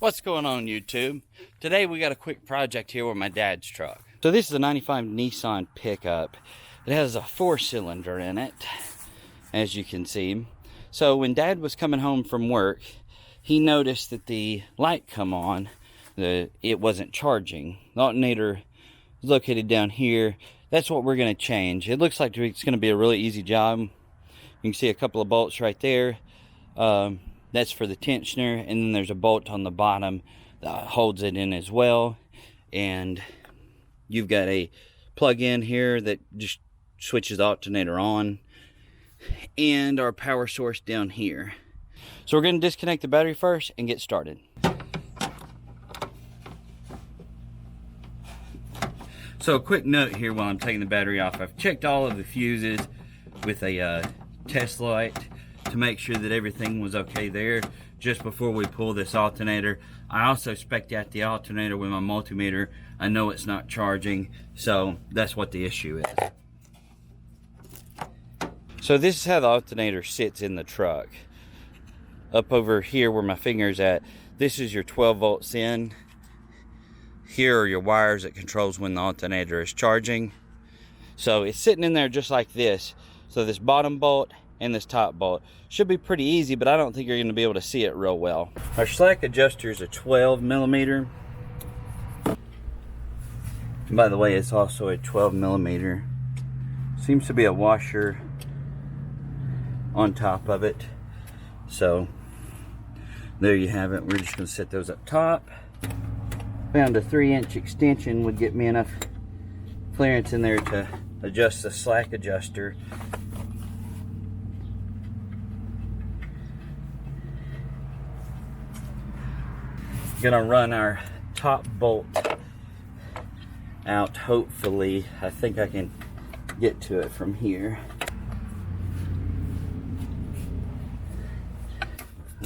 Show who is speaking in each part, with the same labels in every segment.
Speaker 1: What's going on, YouTube? Today we got a quick project here with my dad's truck. So this is a 95 Nissan pickup. It has a 4-cylinder in it, as you can see. So when Dad was coming home from work, he noticed that the light come on, it wasn't charging. The alternator is located down here. That's what we're going to change. It looks like it's going to be a really easy job. You can see a couple of bolts right there. That's for the tensioner, and then there's a bolt on the bottom that holds it in as well. And you've got a plug-in here that just switches the alternator on, and our power source down here. So we're going to disconnect the battery first and get started. So a quick note here while I'm taking the battery off. I've checked all of the fuses with a test light to make sure that everything was okay there just before we pull this alternator. I also spec'd out the alternator with my multimeter. I know it's not charging, so that's what the issue is. So this is how the alternator sits in the truck. Up over here where my finger's at, this is your 12 volts in. Here are your wires that controls when the alternator is charging. So it's sitting in there just like this. So this bottom bolt and this top bolt should be pretty easy, but I don't think you're going to be able to see it real well. Our slack adjuster is a 12 millimeter. And by the way, it's also a 12 millimeter. Seems to be a washer on top of it. So there you have it. We're just going to set those up top. Found a 3-inch extension would get me enough clearance in there to adjust the slack adjuster. Gonna run our top bolt out. Hopefully, I think I can get to it from here.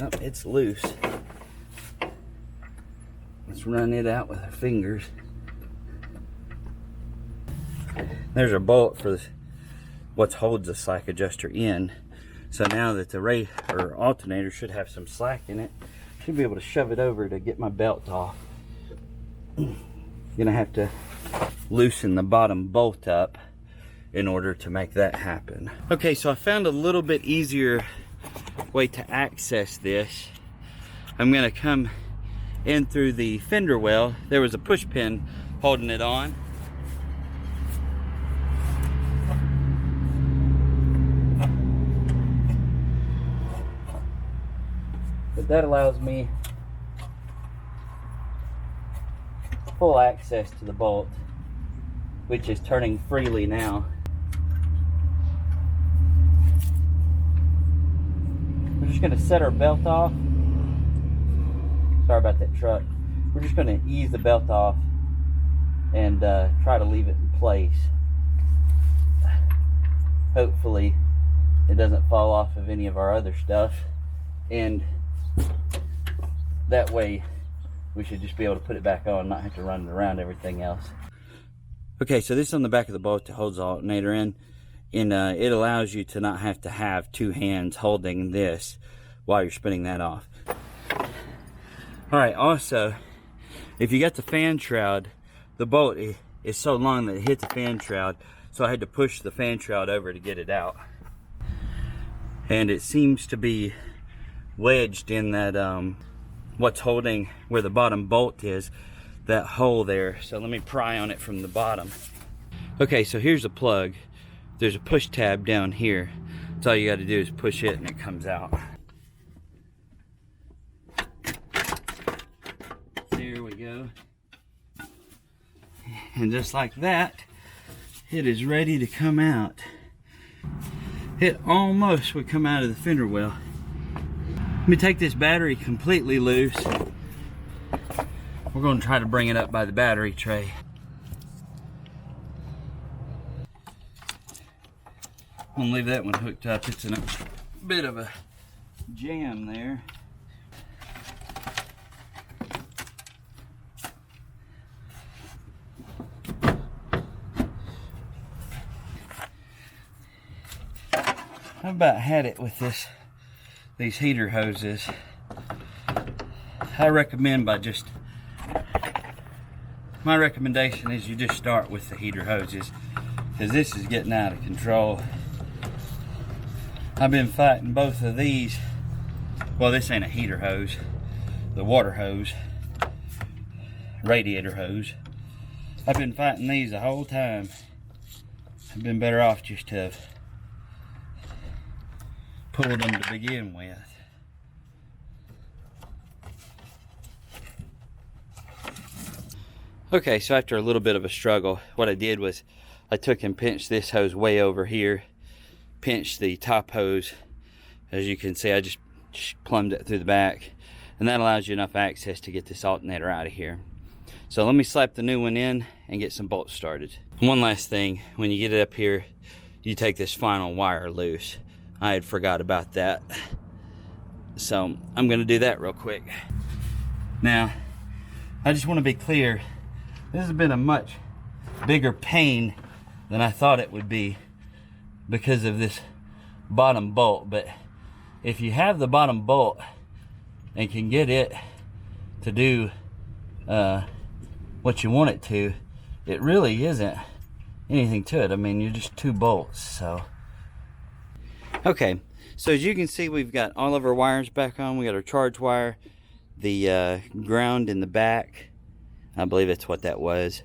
Speaker 1: Oh, it's loose. Let's run it out with our fingers. There's a bolt for what holds the slack adjuster in. So now that the alternator should have some slack in it, should be able to shove it over to get my belt off. Gonna have to loosen the bottom bolt up in order to make that happen. Okay, so I found a little bit easier way to access this. I'm gonna come in through the fender well. There was a push pin holding it on. But that allows me full access to the bolt, which is turning freely now. We're just going to set our belt off. Sorry about that truck. We're just going to ease the belt off and try to leave it in place. Hopefully it doesn't fall off of any of our other stuff, and that way we should just be able to put it back on, not have to run it around everything else. Okay, so this is on the back of the bolt that holds the alternator in, and it allows you to not have to have two hands holding this while you're spinning that off. Alright, also, if you got the fan shroud, the bolt is so long that it hit the fan shroud, so I had to push the fan shroud over to get it out. And it seems to be wedged in that what's holding where the bottom bolt is, that hole there. So let me pry on it from the bottom. Okay, so here's the plug. There's a push tab down here. So all you got to do is push it and it comes out. There we go. And just like that, it is ready to come out. It almost would come out of the fender well. Let me take this battery completely loose. We're going to try to bring it up by the battery tray. I'm going to leave that one hooked up. It's in a bit of a jam there. I about had it with these heater hoses. I recommend my recommendation is you just start with the heater hoses, because this is getting out of control. I've been fighting both of these. Well, this ain't a heater hose, the water hose, radiator hose. I've been fighting these the whole time. I've been better off just to have pulled them to begin with. Okay, so after a little bit of a struggle, what I did was I took and pinched this hose way over here, pinched the top hose. As you can see, I just plumbed it through the back, and that allows you enough access to get this alternator out of here. So let me slap the new one in and get some bolts started. One last thing, when you get it up here, you take this final wire loose. I had forgot about that, so I'm going to do that real quick. Now, I just want to be clear, this has been a much bigger pain than I thought it would be because of this bottom bolt. But if you have the bottom bolt and can get it to do what you want it to, it really isn't anything to it. I mean, you're just 2 bolts. So okay, so as you can see, we've got all of our wires back on. We got our charge wire, the ground in the back, I believe that's what that was,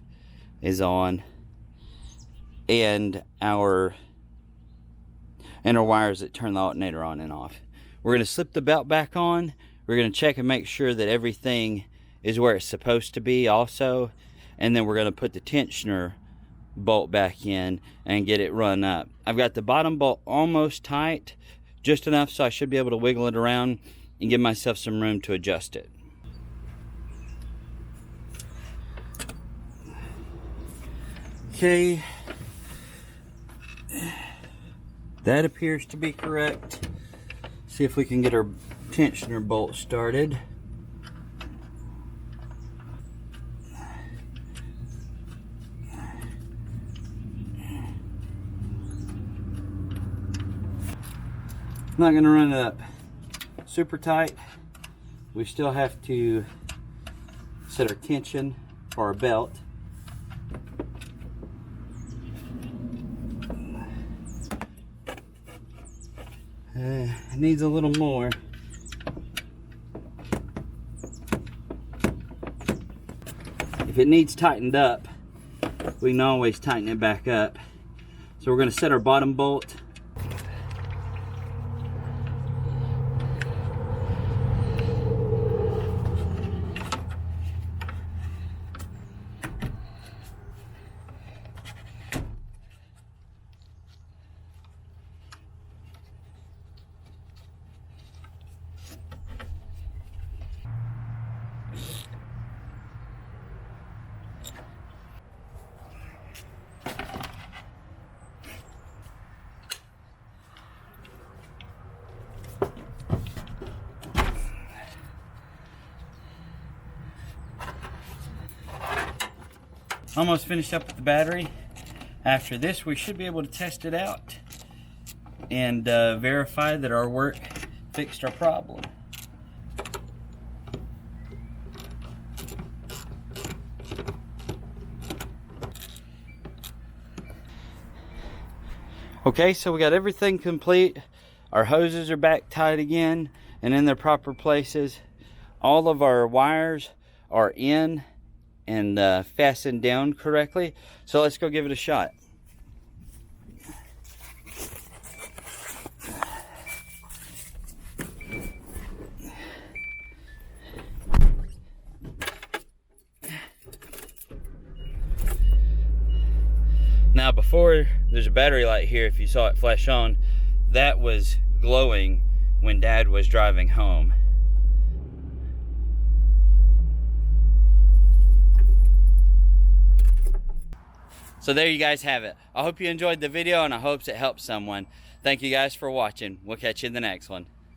Speaker 1: is on, and our wires that turn the alternator on and off. We're going to slip the belt back on. We're going to check and make sure that everything is where it's supposed to be also, and then we're going to put the tensioner bolt back in and get it run up. I've got the bottom bolt almost tight, just enough so I should be able to wiggle it around and give myself some room to adjust it. Okay, that appears to be correct. See if we can get our tensioner bolt started. I'm not going to run it up super tight. We still have to set our tension for our belt. It needs a little more. If it needs tightened up, we can always tighten it back up. So we're going to set our bottom bolt. Almost finished up with the battery. After this, we should be able to test it out and verify that our work fixed our problem. Okay, so we got everything complete. Our hoses are back tight again and in their proper places. All of our wires are in and fastened down correctly. So let's go give it a shot. Now before, there's a battery light here, if you saw it flash on, that was glowing when Dad was driving home. So there you guys have it. I hope you enjoyed the video and I hope it helped someone. Thank you guys for watching. We'll catch you in the next one.